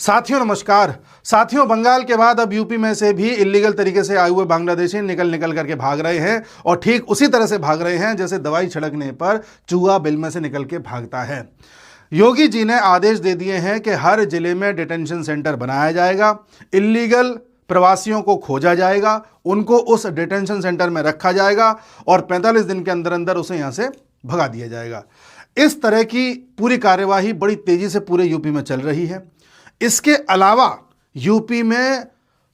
साथियों नमस्कार। साथियों, बंगाल के बाद अब यूपी में से भी इलीगल तरीके से आए हुए बांग्लादेशी निकल करके भाग रहे हैं और ठीक उसी तरह से भाग रहे हैं जैसे दवाई छिड़कने पर चूहा बिल में से निकल के भागता है। योगी जी ने आदेश दे दिए हैं कि हर जिले में डिटेंशन सेंटर बनाया जाएगा, इलीगल प्रवासियों को खोजा जाएगा, उनको उस डिटेंशन सेंटर में रखा जाएगा और 45 दिन के अंदर अंदर उसे यहां से भगा दिया जाएगा। इस तरह की पूरी कार्यवाही बड़ी तेजी से पूरे यूपी में चल रही है। इसके अलावा यूपी में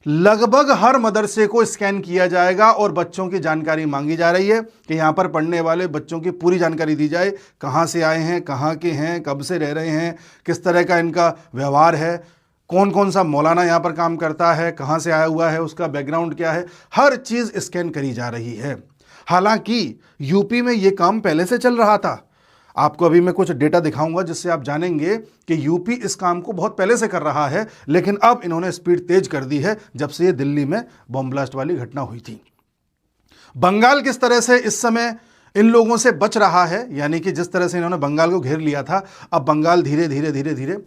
लगभग हर मदरसे को स्कैन किया जाएगा और बच्चों की जानकारी मांगी जा रही है कि यहां पर पढ़ने वाले बच्चों की पूरी जानकारी दी जाए, कहां से आए हैं, कहां के हैं, कब से रह रहे हैं, किस तरह का इनका व्यवहार है, कौन कौन सा मौलाना यहां पर काम करता है, कहां से आया हुआ है, उसका बैकग्राउंड क्या है, हर चीज स्कैन करी जा रही है। हालांकि यूपी में यह काम पहले से चल रहा था। आपको अभी मैं कुछ डेटा दिखाऊंगा जिससे आप जानेंगे कि यूपी इस काम को बहुत पहले से कर रहा है, लेकिन अब इन्होंने स्पीड तेज कर दी है जब से ये दिल्ली में बॉम्ब ब्लास्ट वाली घटना हुई थी। बंगाल किस तरह से इस समय इन लोगों से बच रहा है, यानी कि जिस तरह से इन्होंने बंगाल को घेर लिया था, अब बंगाल धीरे धीरे धीरे धीरे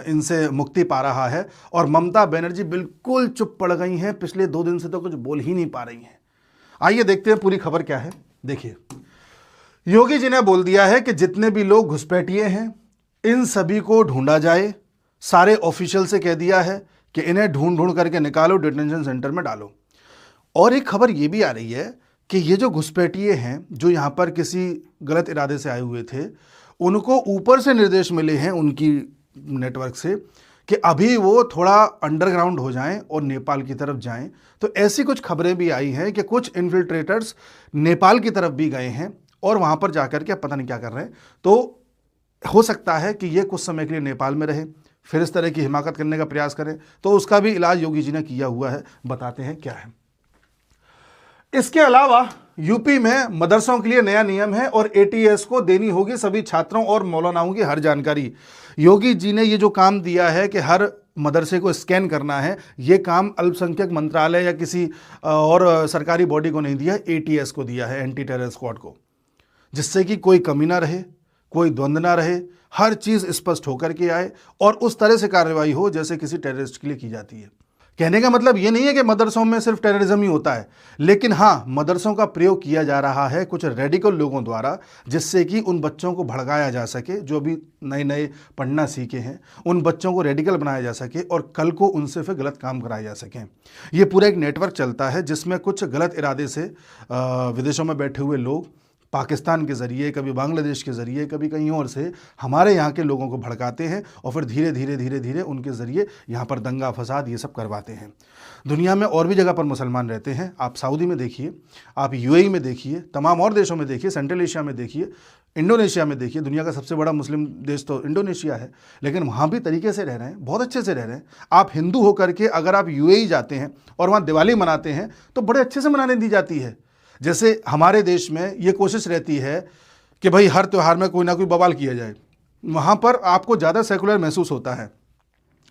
इनसे मुक्ति पा रहा है और ममता बनर्जी बिल्कुल चुप पड़ गई हैं। पिछले 2 दिन से तो कुछ बोल ही नहीं पा रही हैं। आइए देखते हैं पूरी खबर क्या है। देखिए, योगी जी ने बोल दिया है कि जितने भी लोग घुसपैठिए हैं इन सभी को ढूंढा जाए। सारे ऑफिशियल से कह दिया है कि इन्हें ढूंढ ढूंढ करके निकालो, डिटेंशन सेंटर में डालो। और एक खबर यह भी आ रही है कि ये जो घुसपैठिए हैं जो यहां पर किसी गलत इरादे से आए हुए थे, उनको ऊपर से निर्देश मिले हैं उनकी नेटवर्क से कि अभी वो थोड़ा अंडरग्राउंड हो जाएं और नेपाल की तरफ जाएं। तो ऐसी कुछ खबरें भी आई हैं कि कुछ इन्फिल्ट्रेटर्स नेपाल की तरफ भी गए हैं और वहां पर जाकर के पता नहीं क्या कर रहे हैं। तो हो सकता है कि ये कुछ समय के लिए नेपाल में रहे, फिर इस तरह की हिमाकत करने का प्रयास करें। तो उसका भी इलाज योगी जी ने किया हुआ है, बताते हैं क्या है। इसके अलावा यूपी में मदरसों के लिए नया नियम है और एटीएस को देनी होगी सभी छात्रों और मौलानाओं की हर जानकारी। योगी जी ने ये जो काम दिया है कि हर मदरसे को स्कैन करना है, ये काम अल्पसंख्यक मंत्रालय या किसी और सरकारी बॉडी को नहीं दिया, एटीएस को दिया है, एंटी टेरर स्क्वाड को, जिससे कि कोई कमी ना रहे, कोई द्वंद्व ना रहे, हर चीज स्पष्ट होकर के आए और उस तरह से कार्रवाई हो जैसे किसी टेररिस्ट के लिए की जाती है। कहने का मतलब ये नहीं है कि मदरसों में सिर्फ टेररिज्म ही होता है, लेकिन हाँ, मदरसों का प्रयोग किया जा रहा है कुछ रेडिकल लोगों द्वारा, जिससे कि उन बच्चों को भड़काया जा सके जो अभी नए नए पढ़ना सीखे हैं, उन बच्चों को रेडिकल बनाया जा सके और कल को उनसे फिर गलत काम कराए जा सकें। ये पूरा एक नेटवर्क चलता है जिसमें कुछ गलत इरादे से विदेशों में बैठे हुए लोग पाकिस्तान के ज़रिए, कभी बांग्लादेश के ज़रिए, कभी कहीं और से हमारे यहाँ के लोगों को भड़काते हैं और फिर धीरे धीरे धीरे धीरे उनके ज़रिए यहाँ पर दंगा फसाद ये सब करवाते हैं। दुनिया में और भी जगह पर मुसलमान रहते हैं। आप सऊदी में देखिए, आप यूएई में देखिए, तमाम और देशों में देखिए, सेंट्रल एशिया में देखिए, इंडोनेशिया में देखिए। दुनिया का सबसे बड़ा मुस्लिम देश तो इंडोनेशिया है, लेकिन वहाँ भी तरीके से रह रहे हैं, बहुत अच्छे से रह रहे हैं। आप हिंदू होकर के अगर आप यूएई जाते हैं और वहाँ दिवाली मनाते हैं तो बड़े अच्छे से मनाने दी जाती है। जैसे हमारे देश में ये कोशिश रहती है कि भाई हर त्यौहार में कोई ना कोई बवाल किया जाए, वहाँ पर आपको ज़्यादा सेकुलर महसूस होता है।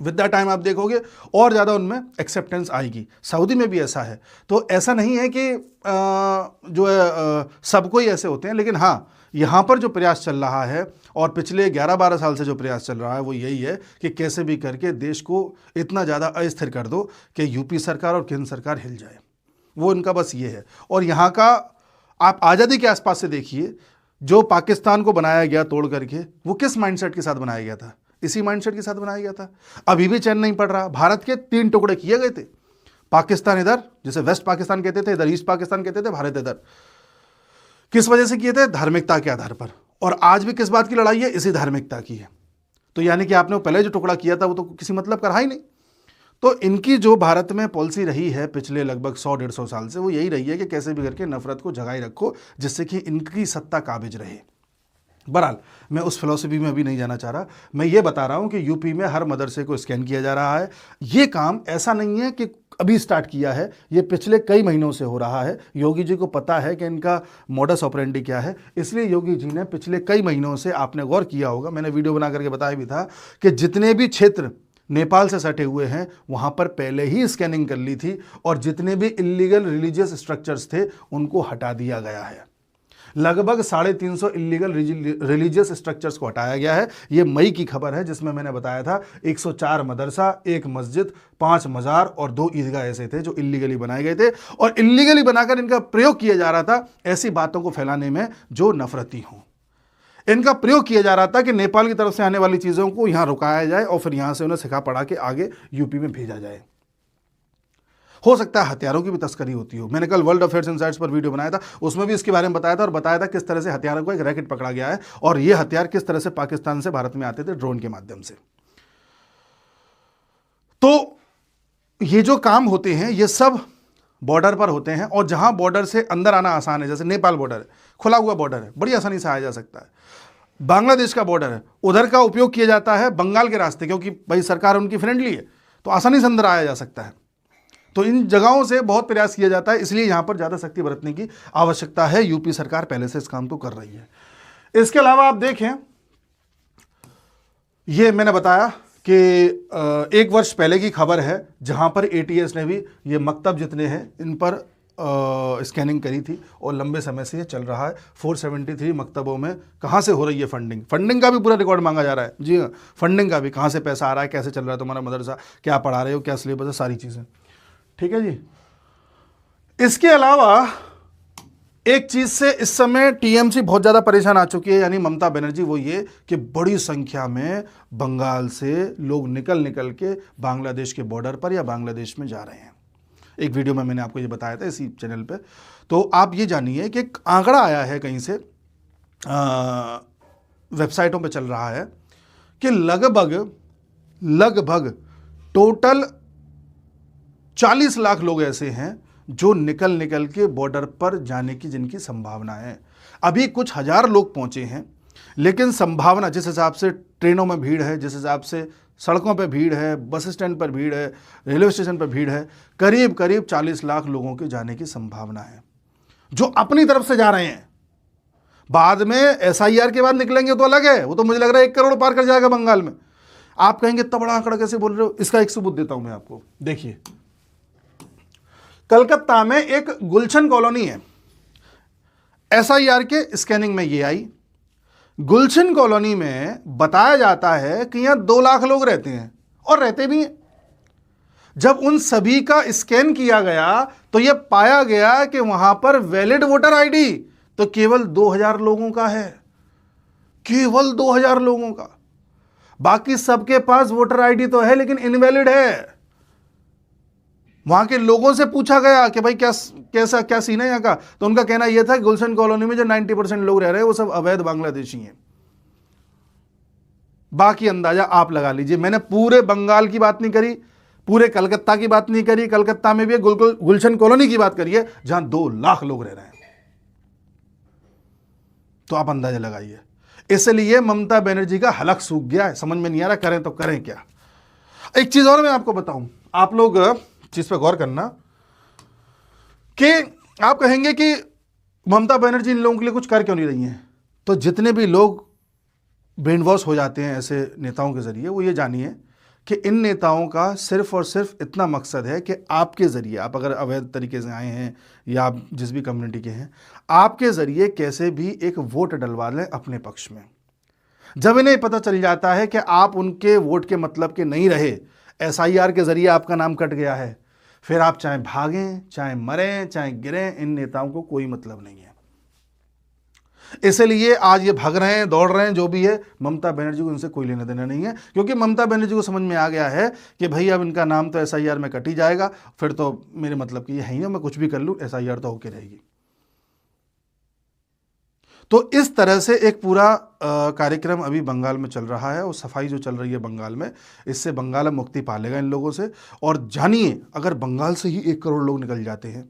विद द टाइम आप देखोगे और ज़्यादा उनमें एक्सेप्टेंस आएगी। सऊदी में भी ऐसा है। तो ऐसा नहीं है कि जो है सबको ही ऐसे होते हैं, लेकिन हाँ, यहाँ पर जो प्रयास चल रहा है और पिछले 11-12 साल से जो प्रयास चल रहा है वो यही है कि कैसे भी करके देश को इतना ज़्यादा अस्थिर कर दो कि यूपी सरकार और केंद्र सरकार हिल जाए। वो इनका बस ये है। और यहाँ का आप आज़ादी के आसपास से देखिए, जो पाकिस्तान को बनाया गया तोड़ करके, वो किस माइंडसेट के साथ बनाया गया था? इसी माइंडसेट के साथ बनाया गया था। अभी भी चैन नहीं पड़ रहा। भारत के 3 टुकड़े किए गए थे। पाकिस्तान इधर, जिसे वेस्ट पाकिस्तान कहते थे, इधर ईस्ट पाकिस्तान कहते थे, भारत इधर। किस वजह से किए थे? धार्मिकता के आधार पर। और आज भी किस बात की लड़ाई है? इसी धार्मिकता की है। तो यानी कि आपने पहले जो टुकड़ा किया था वो तो किसी मतलब का रहा ही नहीं। तो इनकी जो भारत में पॉलिसी रही है पिछले लगभग 100-150 साल से, वो यही रही है कि कैसे भी करके नफरत को जगाए रखो जिससे कि इनकी सत्ता काबिज रहे। बहरहाल, मैं उस फिलॉसफी में अभी नहीं जाना चाह रहा। मैं ये बता रहा हूं कि यूपी में हर मदरसे को स्कैन किया जा रहा है। ये काम ऐसा नहीं है कि अभी स्टार्ट किया है, ये पिछले कई महीनों से हो रहा है। योगी जी को पता है कि इनका मोडस ऑपरेंडी क्या है, इसलिए योगी जी ने पिछले कई महीनों से, आपने गौर किया होगा, मैंने वीडियो बना करके बताया भी था कि जितने भी क्षेत्र नेपाल से सटे हुए हैं वहां पर पहले ही स्कैनिंग कर ली थी और जितने भी इलीगल रिलीजियस स्ट्रक्चर्स थे उनको हटा दिया गया है। लगभग 350 इलीगल रिलीजियस स्ट्रक्चर्स को हटाया गया है। ये मई की खबर है, जिसमें मैंने बताया था 104 मदरसा, 1 मस्जिद, 5 मजार और 2 ईदगाह ऐसे थे जो इलीगली बनाए गए थे, और इलीगली बनाकर इनका प्रयोग किया जा रहा था ऐसी बातों को फैलाने में जो नफरती हों। इनका प्रयोग किया जा रहा था कि नेपाल की तरफ से आने वाली चीज़ों को यहाँ रुकाया जाए और फिर यहाँ से उन्हें सिखा पढ़ा के आगे यूपी में भेजा जाए। हो सकता है हथियारों की भी तस्करी होती हो। मैंने कल वर्ल्ड अफेयर्स इनसाइट्स पर वीडियो बनाया था, उसमें भी इसके बारे में बताया था और बताया था किस तरह से हथियारों को एक रैकेट पकड़ा गया है और ये हथियार किस तरह से पाकिस्तान से भारत में आते थे ड्रोन के माध्यम से। तो ये जो काम होते हैं ये सब बॉर्डर पर होते हैं, और जहां बॉर्डर से अंदर आना आसान है, जैसे नेपाल बॉर्डर है, खुला हुआ बॉर्डर है, बड़ी आसानी से आया जा सकता है। बांग्लादेश का बॉर्डर है, उधर का उपयोग किया जाता है बंगाल के रास्ते, क्योंकि भाई सरकार उनकी फ्रेंडली है तो आसानी से अंदर आया जा सकता है। तो इन जगहों से बहुत प्रयास किया जाता है, इसलिए यहां पर ज्यादा सख्ती बरतने की आवश्यकता है। यूपी सरकार पहले से इस काम को कर रही है। इसके अलावा आप देखें, ये मैंने बताया कि 1 वर्ष पहले की खबर है जहां पर एटीएस ने भी ये मकतब जितने हैं इन पर स्कैनिंग करी थी और लंबे समय से ये चल रहा है। 473 मकतबों में कहाँ से हो रही है फंडिंग का भी पूरा रिकॉर्ड मांगा जा रहा है। जी हाँ, फंडिंग का भी, कहाँ से पैसा आ रहा है, कैसे चल रहा है तुम्हारा मदरसा, क्या पढ़ा रहे हो, क्या सिलेबस है, सारी चीज़ें। ठीक है जी। इसके अलावा एक चीज से इस समय टीएमसी बहुत ज्यादा परेशान आ चुकी है, यानी ममता बनर्जी, वो ये कि बड़ी संख्या में बंगाल से लोग निकल के बांग्लादेश के बॉर्डर पर या बांग्लादेश में जा रहे हैं। एक वीडियो में मैंने आपको ये बताया था इसी चैनल पे। तो आप ये जानिए कि एक आंकड़ा आया है कहीं से, वेबसाइटों पे चल रहा है कि लगभग टोटल 40 लाख लोग ऐसे हैं जो निकल के बॉर्डर पर जाने की जिनकी संभावना है। अभी कुछ हजार लोग पहुंचे हैं, लेकिन संभावना जिस हिसाब से ट्रेनों में भीड़ है, जिस हिसाब से सड़कों पर भीड़ है, बस स्टैंड पर भीड़ है, रेलवे स्टेशन पर भीड़ है, करीब 40 लाख लोगों के जाने की संभावना है जो अपनी तरफ से जा रहे हैं। बाद में एसआईआर के बाद निकलेंगे तो अलग है, वो तो मुझे लग रहा है 1 करोड़ पार कर जाएगा बंगाल में। आप कहेंगे इतना बड़ा आंकड़ा कैसे बोल रहे हो? इसका एक सबूत देता हूं मैं आपको। देखिए, कलकत्ता में एक गुलशन कॉलोनी है, एसआईआर के स्कैनिंग में ये आई। गुलशन कॉलोनी में बताया जाता है कि यहां 2 लाख लोग रहते हैं और रहते भी हैं। जब उन सभी का स्कैन किया गया तो यह पाया गया कि वहां पर वैलिड वोटर आईडी तो केवल 2000 लोगों का है, केवल 2000 लोगों का। बाकी सबके पास वोटर आईडी तो है लेकिन इनवैलिड है। वहां के लोगों से पूछा गया कि भाई क्या सीन है यहाँ का, तो उनका कहना यह था कि गुलशन कॉलोनी में जो 90% लोग रह रहे हैं वो सब अवैध बांग्लादेशी हैं। बाकी अंदाजा आप लगा लीजिए। मैंने पूरे बंगाल की बात नहीं करी, पूरे कलकत्ता की बात नहीं करी, कलकत्ता में भी गुलशन कॉलोनी की बात करिए जहां 2 लाख लोग रह रहे हैं। तो आप अंदाजा लगाइए। इसलिए ममता बनर्जी का हलक सूख गया है, समझ में नहीं आ रहा करें तो करें क्या। एक चीज और मैं आपको बताऊं, आप लोग चीज पे गौर करना कि आप कहेंगे कि ममता बनर्जी इन लोगों के लिए कुछ कर क्यों नहीं रही हैं। तो जितने भी लोग ब्रेन वॉश हो जाते हैं ऐसे नेताओं के जरिए, वो ये जानिए कि इन नेताओं का सिर्फ और सिर्फ इतना मकसद है कि आपके जरिए, आप अगर अवैध तरीके से आए हैं या आप जिस भी कम्युनिटी के हैं, आपके जरिए कैसे भी एक वोट डलवा लें अपने पक्ष में। जब इन्हें पता चल जाता है कि आप उनके वोट के मतलब के नहीं रहे, एसआईआर के जरिए आपका नाम कट गया है, फिर आप चाहे भागें, चाहे मरें, चाहे गिरें, इन नेताओं को कोई मतलब नहीं है। इसलिए आज ये भाग रहे हैं, दौड़ रहे हैं, जो भी है, ममता बनर्जी को इनसे कोई लेना देना नहीं है, क्योंकि ममता बनर्जी को समझ में आ गया है कि भाई अब इनका नाम तो एसआईआर में कट ही जाएगा, फिर तो मेरे मतलब कि ये है ही, मैं कुछ भी कर लूं एसआईआर तो होके रहेगी। तो इस तरह से एक पूरा कार्यक्रम अभी बंगाल में चल रहा है और सफाई जो चल रही है बंगाल में, इससे बंगाल मुक्ति पा लेगा इन लोगों से। और जानिए, अगर बंगाल से ही 1 करोड़ लोग निकल जाते हैं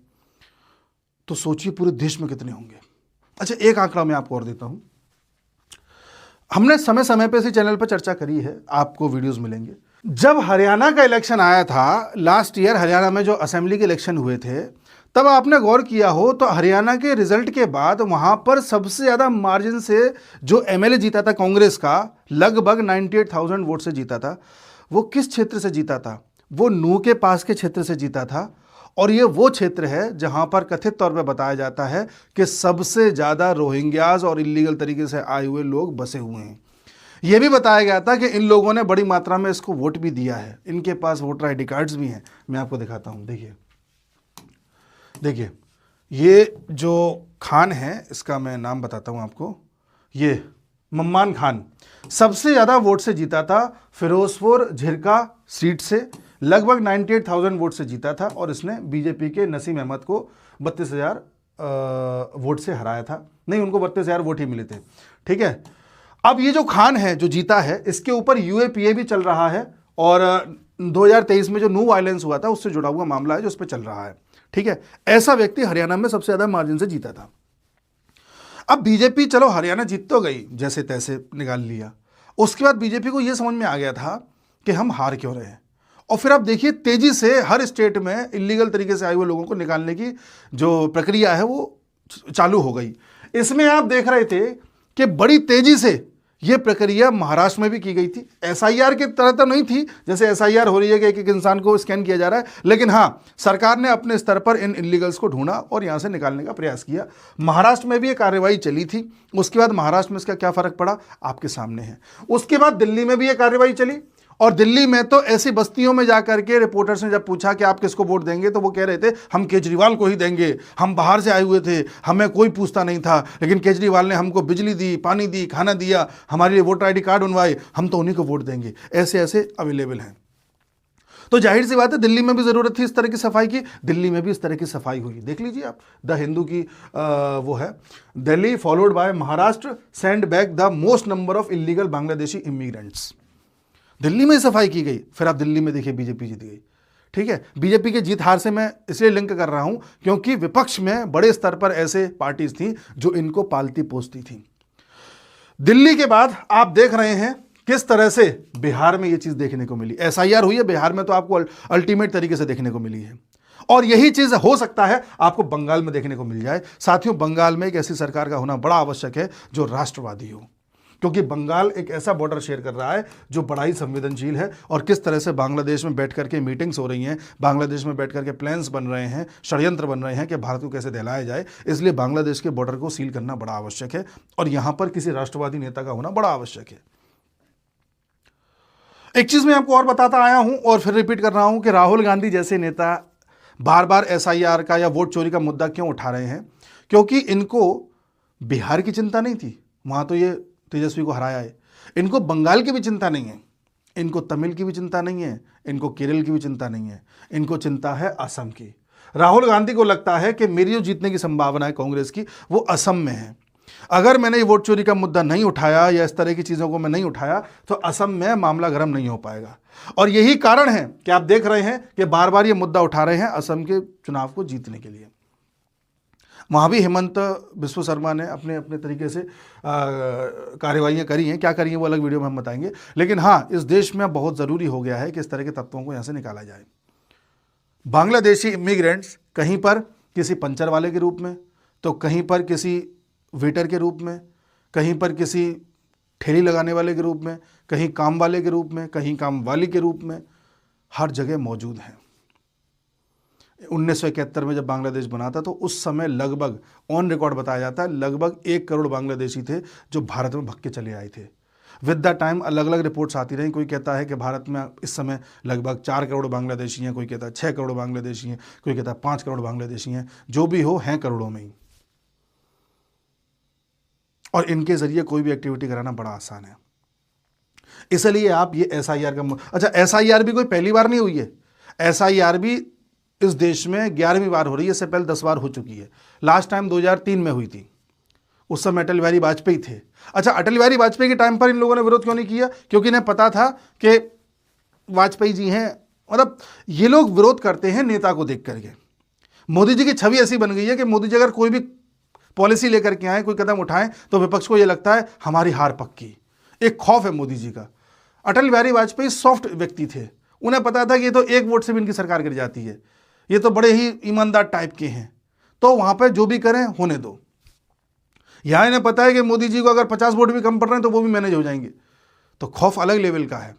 तो सोचिए पूरे देश में कितने होंगे। अच्छा, एक आंकड़ा मैं आपको और देता हूं। हमने समय समय पे इसी चैनल पर चर्चा करी है, आपको वीडियोस मिलेंगे। जब हरियाणा का इलेक्शन आया था लास्ट ईयर, हरियाणा में जो असेंबली के इलेक्शन हुए थे, तब आपने गौर किया हो तो हरियाणा के रिजल्ट के बाद वहां पर सबसे ज्यादा मार्जिन से जो एमएलए जीता था कांग्रेस का, लगभग 98,000 वोट से जीता था। वो किस क्षेत्र से जीता था? वो नूह के पास के क्षेत्र से जीता था और ये वो क्षेत्र है जहां पर कथित तौर पर बताया जाता है कि सबसे ज़्यादा रोहिंग्याज और इलीगल तरीके से आए हुए लोग बसे हुए हैं। यह भी बताया गया था कि इन लोगों ने बड़ी मात्रा में इसको वोट भी दिया है, इनके पास वोटर ID कार्ड्स भी हैं। मैं आपको दिखाता हूं, देखिए ये जो खान है, इसका मैं नाम बताता हूं आपको, ये मम्मान खान सबसे ज़्यादा वोट से जीता था फिरोजपुर झिरका सीट से, लगभग 98,000 वोट से जीता था और इसने बीजेपी के नसीम अहमद को 32,000 वोट से हराया था। नहीं, उनको 32,000 वोट ही मिले थे। ठीक है, अब ये जो खान है जो जीता है, इसके ऊपर UAPA भी चल रहा है और 2023 में जो न्यू वायलेंस हुआ था उससे जुड़ा हुआ मामला है जो उस पर चल रहा है। ठीक है, ऐसा व्यक्ति हरियाणा में सबसे ज्यादा मार्जिन से जीता था। अब बीजेपी चलो हरियाणा जीत तो गई, जैसे तैसे निकाल लिया। उसके बाद बीजेपी को यह समझ में आ गया था कि हम हार क्यों रहे हैं, और फिर आप देखिए तेजी से हर स्टेट में इलीगल तरीके से आए हुए लोगों को निकालने की जो प्रक्रिया है वो चालू हो गई। इसमें आप देख रहे थे कि बड़ी तेजी से यह प्रक्रिया महाराष्ट्र में भी की गई थी। SIR की तरह तो नहीं थी जैसे SIR हो रही है कि एक एक इंसान को स्कैन किया जा रहा है, लेकिन हाँ, सरकार ने अपने स्तर पर इन इलीगल्स को ढूंढा और यहां से निकालने का प्रयास किया। महाराष्ट्र में भी ये कार्रवाई चली थी। उसके बाद महाराष्ट्र में इसका क्या फर्क पड़ा आपके सामने है। उसके बाद दिल्ली में भी ये कार्रवाई चली, और दिल्ली में तो ऐसी बस्तियों में जाकर के रिपोर्टर्स ने जब पूछा कि आप किसको वोट देंगे, तो वो कह रहे थे हम केजरीवाल को ही देंगे, हम बाहर से आए हुए थे, हमें कोई पूछता नहीं था, लेकिन केजरीवाल ने हमको बिजली दी, पानी दी, खाना दिया, हमारे लिए वोटर ID कार्ड बनवाए, हम तो उन्हीं को वोट देंगे। ऐसे ऐसे अवेलेबल हैं। तो जाहिर सी बात है दिल्ली में भी जरूरत थी इस तरह की सफाई की, दिल्ली में भी इस तरह की सफाई हुई। देख लीजिए आप, द हिंदू की वो है, Delhi followed by Maharashtra send back the most number of illegal Bangladeshi immigrants. Delhi में सफाई की गई, फिर आप दिल्ली में देखिए बीजेपी जीत गई। ठीक है, बीजेपी की जीत हार से मैं इसलिए लिंक कर रहा हूं क्योंकि विपक्ष में बड़े स्तर पर ऐसे पार्टीज थी जो इनको पालती पोसती थी। दिल्ली के बाद आप देख रहे हैं किस तरह से बिहार में यह चीज देखने को मिली। SIR हुई है बिहार में, तो आपको अल्टीमेट तरीके से देखने को मिली है, और यही चीज हो सकता है आपको बंगाल में देखने को मिल जाए। साथियों, बंगाल में एक ऐसी सरकार का होना बड़ा आवश्यक है जो राष्ट्रवादी हो, क्योंकि बंगाल एक ऐसा बॉर्डर शेयर कर रहा है जो बड़ा ही संवेदनशील है। और किस तरह से बांग्लादेश में बैठ करके मीटिंग्स हो रही हैं, बांग्लादेश में बैठ करके प्लान्स बन रहे हैं, षड्यंत्र बन रहे हैं कि भारत को कैसे दहलाया जाए, इसलिए बांग्लादेश के बॉर्डर को सील करना बड़ा आवश्यक है, और यहां पर किसी राष्ट्रवादी नेता का होना बड़ा आवश्यक है। एक चीज मैं आपको और बताता आया हूं और फिर रिपीट कर रहा हूं कि राहुल गांधी जैसे नेता बार बार SIR का या वोट चोरी का मुद्दा क्यों उठा रहे हैं, क्योंकि इनको बिहार की चिंता नहीं थी, वहां तो ये तेजस्वी को हराया है। इनको बंगाल की भी चिंता नहीं है, इनको तमिल की भी चिंता नहीं है, इनको केरल की भी चिंता नहीं है, इनको चिंता है असम की। राहुल गांधी को लगता है कि मेरी जो जीतने की संभावना है कांग्रेस की वो असम में है। अगर मैंने ये वोट चोरी का मुद्दा नहीं उठाया या इस तरह की चीजों को मैं नहीं उठाया तो असम में मामला गर्म नहीं हो पाएगा। और यही कारण है कि आप देख रहे हैं कि बार बार ये मुद्दा उठा रहे हैं असम के चुनाव को जीतने के लिए। वहाँ भी हेमंत बिस्व शर्मा ने अपने अपने तरीके से कार्रवाइयाँ करी हैं, क्या करी हैं वो अलग वीडियो में हम बताएंगे। लेकिन हाँ, इस देश में बहुत ज़रूरी हो गया है कि इस तरह के तत्वों को यहाँ से निकाला जाए। बांग्लादेशी इमिग्रेंट्स कहीं पर किसी पंचर वाले के रूप में, तो कहीं पर किसी वेटर के रूप में, कहीं पर किसी ठेली लगाने वाले के रूप में, कहीं काम वाले के रूप में, कहीं काम वाली के रूप में, हर जगह मौजूद हैं। 1971 में जब बांग्लादेश बना था तो उस समय लगभग ऑन रिकॉर्ड बताया जाता है लगभग 1 करोड़ बांग्लादेशी थे जो भारत में भग के चले आए थे। विद द टाइम अलग अलग रिपोर्ट्स आती रही, कोई कहता है कि भारत में इस समय लगभग 4 करोड़ बांग्लादेशी हैं, कोई कहता है 6 करोड़ बांग्लादेशी हैं, कोई कहता है 5 करोड़ बांग्लादेशी हैं, जो भी हो हैं करोड़ों में ही। और इनके जरिए कोई भी एक्टिविटी कराना बड़ा आसान है। इसलिए आप ये SIR का अच्छा, SIR भी कोई पहली बार नहीं हुई है, SIR भी इस देश में 11वीं बार हो रही है, इससे पहले 10 बार हो चुकी है। लास्ट टाइम 2003 में हुई थी, उस समय अटल बिहारी वाजपेयी थे। अच्छा, अटल बिहारी वाजपेयी के टाइम पर इन लोगों ने विरोध क्यों नहीं किया? क्योंकि इन्हें पता था कि वाजपेयी जी हैं, मतलब ये लोग विरोध करते हैं नेता को देख करके। मोदी जी की छवि ऐसी बन गई है कि मोदी जी अगर कोई भी पॉलिसी लेकर के आए, कोई कदम उठाएं, तो विपक्ष को यह लगता है हमारी हार पक्की। एक खौफ है मोदी जी का। अटल बिहारी वाजपेयी सॉफ्ट व्यक्ति थे, उन्हें पता था कि ये तो एक वोट से भी इनकी सरकार गिर जाती है, ये तो बड़े ही ईमानदार टाइप के हैं, तो वहां पर जो भी करें होने दो। यहां इन्हें पता है कि मोदी जी को अगर 50 वोट भी कम पड़ रहे हैं तो वो भी मैनेज हो जाएंगे, तो खौफ अलग लेवल का है।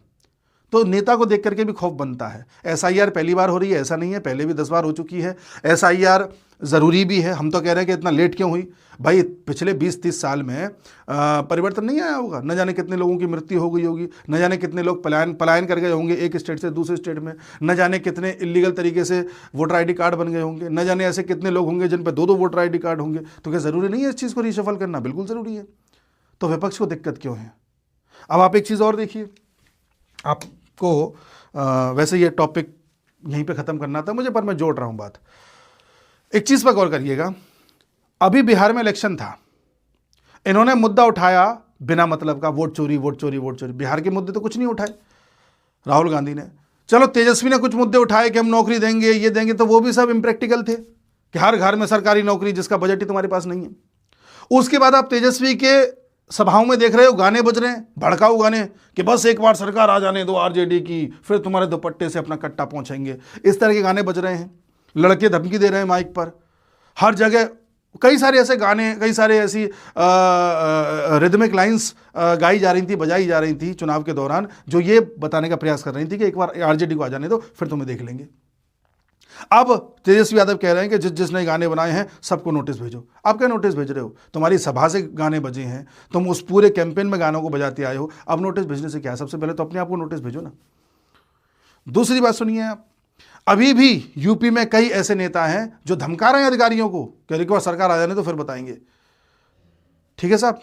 तो नेता को देख करके भी खौफ बनता है। एसआईआर पहली बार हो रही है ऐसा नहीं है, पहले भी 10 बार हो चुकी है। एसआईआर ज़रूरी भी है। हम तो कह रहे हैं कि इतना लेट क्यों हुई भाई, पिछले 20-30 साल में परिवर्तन नहीं आया होगा, न जाने कितने लोगों की मृत्यु हो गई होगी, न जाने कितने लोग पलायन कर गए होंगे एक स्टेट से दूसरे स्टेट में, न जाने कितने इलीगल तरीके से वोटर आईडी कार्ड बन गए होंगे, न जाने ऐसे कितने लोग होंगे जिन पर 2-2 वोटर आईडी कार्ड होंगे। तो क्या ज़रूरी नहीं है इस चीज़ को रीशफल करना? बिल्कुल ज़रूरी है। तो विपक्ष को दिक्कत क्यों है? अब आप एक चीज़ और देखिए, आपको वैसे ये टॉपिक यहीं पे ख़त्म करना था मुझे, पर मैं जोड़ रहा हूँ बात। एक चीज़ पर गौर करिएगा, अभी बिहार में इलेक्शन था, इन्होंने मुद्दा उठाया बिना मतलब का, वोट चोरी वोट चोरी वोट चोरी। बिहार के मुद्दे तो कुछ नहीं उठाए राहुल गांधी ने। चलो तेजस्वी ने कुछ मुद्दे उठाए कि हम नौकरी देंगे, ये देंगे, तो वो भी सब इम्प्रैक्टिकल थे कि हर घर में सरकारी नौकरी, जिसका बजट ही तुम्हारे पास नहीं है। उसके बाद आप तेजस्वी के सभाओं में देख रहे हो गाने बज रहे हैं, भड़काऊ गाने कि बस एक बार सरकार आ जाने दो आरजेडी की, फिर तुम्हारे दुपट्टे से अपना कट्टा पहुंचेंगे। इस तरह के गाने बज रहे हैं, लड़के धमकी दे रहे हैं माइक पर, हर जगह कई सारे ऐसे गाने, कई सारे ऐसी रिदमिक लाइंस गाई जा रही थी, बजाई जा रही थी चुनाव के दौरान, जो ये बताने का प्रयास कर रही थी कि एक बार आरजेडी को आ जाने दो, फिर तुम्हें देख लेंगे। अब तेजस्वी यादव कह रहे हैं कि जिसने गाने बनाए हैं सबको नोटिस भेजो। आप क्या नोटिस भेज रहे हो? तुम्हारी सभा से गाने बजे हैं, तुम उस पूरे कैंपेन में गानों को बजाते आए हो, अब नोटिस भेजने से क्या है? सबसे पहले तो अपने आप को नोटिस भेजो ना। दूसरी बात सुनिए आप, अभी भी यूपी में कई ऐसे नेता हैं जो धमका रहे हैं अधिकारियों को कि एक बार सरकार आ जाने तो फिर बताएंगे। ठीक है साहब,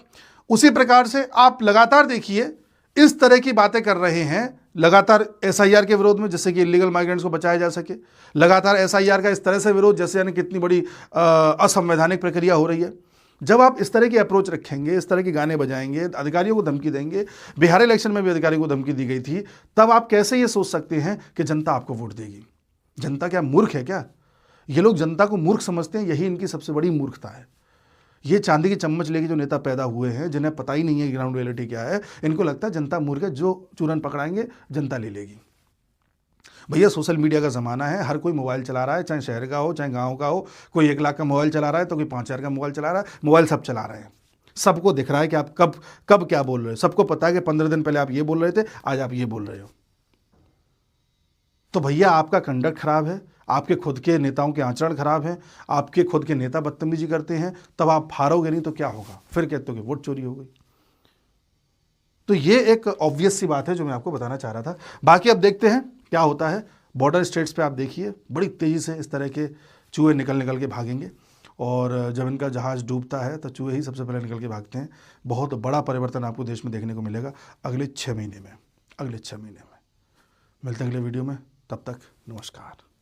उसी प्रकार से आप लगातार देखिए इस तरह की बातें कर रहे हैं, लगातार एसआईआर के विरोध में, जिससे कि इलीगल माइग्रेंट्स को बचाया जा सके, लगातार एसआईआर का इस तरह से विरोध जैसे यानी कितनी बड़ी असंवैधानिक प्रक्रिया हो रही है। जब आप इस तरह की अप्रोच रखेंगे, इस तरह के गाने बजाएंगे, अधिकारियों को धमकी देंगे, बिहार इलेक्शन में भी अधिकारियों को धमकी दी गई थी, तब आप कैसे ये सोच सकते हैं कि जनता आपको वोट देगी? जनता क्या मूर्ख है क्या? ये लोग जनता को मूर्ख समझते हैं, यही इनकी सबसे बड़ी मूर्खता है। ये चांदी की चम्मच लेके जो नेता पैदा हुए हैं, जिन्हें पता ही नहीं है ग्राउंड रियलिटी क्या है, इनको लगता है जनता मूर्ख है, जो चूरन पकड़ाएंगे जनता ले लेगी। भैया सोशल मीडिया का ज़माना है, हर कोई मोबाइल चला रहा है, चाहे शहर का हो चाहे गांव का हो। कोई 1 लाख का मोबाइल चला रहा है तो कोई 5,000 का मोबाइल चला रहा है। मोबाइल सब चला रहे हैं, सबको दिख रहा है कि आप कब क्या बोल रहे हो। सबको पता है कि 15 दिन पहले आप ये बोल रहे थे, आज आप ये बोल रहे हो। तो भैया आपका कंडक्ट खराब है, आपके खुद के नेताओं के आचरण खराब है, आपके खुद के नेता बदतमीजी करते हैं, तब आप हारोगे नहीं तो क्या होगा? फिर कहते हो कि वोट चोरी हो गई। तो ये एक ऑब्वियस सी बात है जो मैं आपको बताना चाह रहा था। बाकी अब देखते हैं क्या होता है। बॉर्डर स्टेट्स पे आप देखिए बड़ी तेज़ी से इस तरह के चूहे निकल के भागेंगे, और जब इनका जहाज़ डूबता है तो चूहे ही सबसे पहले निकल के भागते हैं। बहुत बड़ा परिवर्तन आपको देश में देखने को मिलेगा अगले 6 महीने में। मिलते हैं अगले वीडियो में, तब तक नमस्कार।